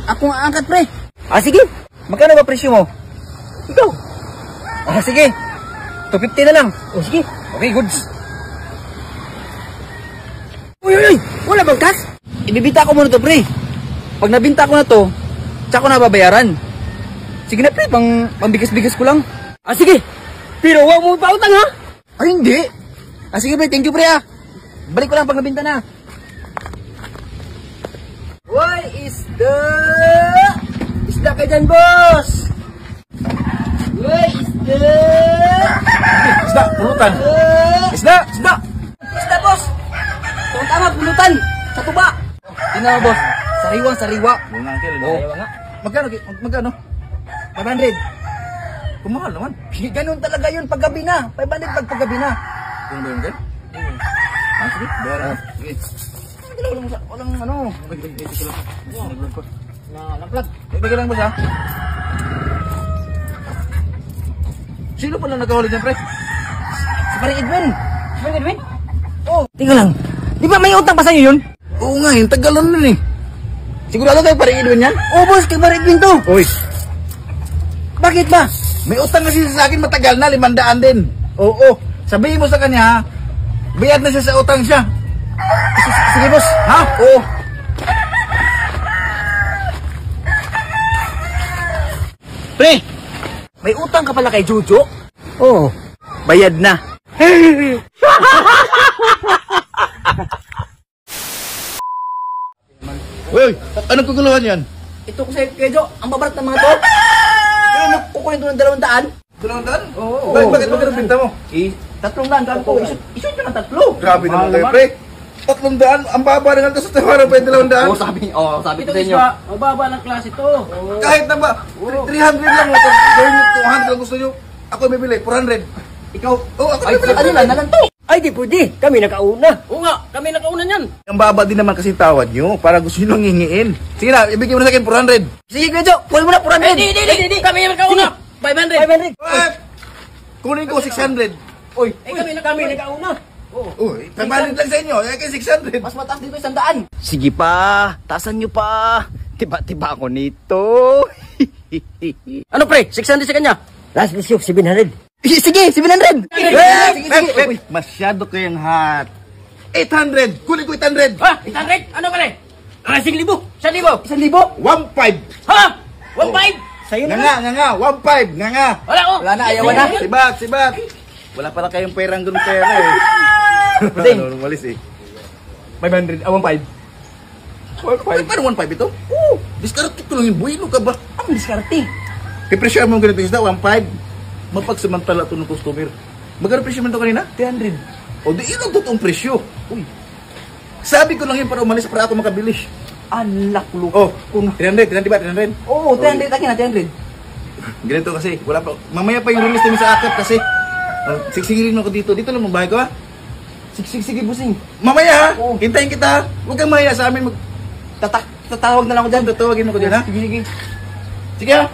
Ako ang angkat, pre. Sige. Magkano ba presyo mo? Ikaw. Sige. 250 na lang. Sige. Okay, goods. Uy. Wala bang cash? Ibibita ko muna to, pre. Pag nabinta ko na to, tsaka ko na babayaran. Sige na, pre. Pambigas-bigas ko lang. Sige. Pero huwag mo pautang, ha? Ay, hindi. Sige, pre. Thank you, pre, Balik ko lang pag nabinta na. Why is the... Isda ka dyan, boss? Why is the... Isda, pulutan. Isda. Isda, boss. Tama, pulutan. Sa tuba. Tingnan mo, boss. Sariwa. Mga uncle, Oo. ayaw nga. Magkano? 500. Kumahal naman. Ganun talaga yun paggabi na. 500 paggabi na. Kung ba yun, uncle? Sige. Bayaran. Sige. Walang ano. Ito sila. Nag-vlog ko. Nag-vlog. Ibigay lang, boss, ha? Sino pala nagkahuli dyan, pre? Si Paring Edwin. Oh. Tingnan lang. Di ba may utang pa sa'yo yun? Oo nga, yung tagalan nun eh. Sigurado kayo Paring Edwin yan? Oo, boss. Kay Paring Edwin to. Uy. Bakit ba? May utang kasi sa akin matagal na, 500 din. Oo. Sabihin mo sa kanya, bayad na siya sa utang siya. Sige, boss. Ha? Oo. Pre, may utang ka pala kay Jojo? Oo. Bayad na. Uy, anong kaguluhan yan? Ito ko sa'yo, Kejo. Ang babarat ng mga to. Pero kukunin ko ng 200. 200? Oo. Bakit magkano binta mo? 300 daan ko. Isun ko ng 3. Grabe naman kayo, pre. 300? Ang baba na nga ito sa tawara pa yung 200. Sabi ko sa inyo. Ang baba ng klase to. Kahit na ba, 300 lang mo. Gawin nyo 200 lang gusto nyo. Ako may bili, 400. Ikaw, Oo, ako ay, may bili. kanila na lang to. Ay, di pwede. Kami nakauna. Oo nga, kami nakauna niyan. Ang baba din naman kasi tawad nyo para gusto nyo nang hingiin. Sige na, ibigay mo na sa akin 400. Sige, Kejo. Kunin mo na 400. Hindi. Kami nakauna. 500. Kunin ko 600. Uy, kami nakauna. Uy, 500 lang sa inyo. Kaya kayo 600. Mas mataas dito 100. Sige pa. Taasan nyo pa. Tiba-tiba ako nito. Ano pre? 600 sa kanya? Last issue, 700. Sige, 700. Sige. Masyado kayang hot. 800. Kunin ko 800. Ha? 800? Ano pare? 1,000. 1,000? 1,500. Ha? 1,500? Sa'yo na. Nga. 1,500. Nga. Wala na, ayaw na. Sibat. Wala pala kayong perang ganun pera eh. Buding. Ano, umalis eh. 500, 1,500. Paano 1,500 ito? Oo. Diskarte ko lang yung buhay. Ano ka ba? Ang diskarte. Pipresyo mo ganito isda, 1,500. Mapagsamantala ito ng customer. Magkano presyo mo ito kanina? 300. O di ilang totoong presyo. Uy. Sabi ko lang yun para umalis para ako makabili. Anak lo. Oh, 300 ba? 300? Oo, 300 akin na, 300. Ganito kasi, wala pa. Mamaya pa yung release namin sa akap kasi. Sigsigilin mo ako dito. Dito lang mabahay ko ha. Sige, busing. Mamaya ha. Oo. Hintayin kita ha. Huwag kang maya sa amin. Tatawag na lang ako dyan. Tatawagin mo ko dyan ha. Sige. Sige ha.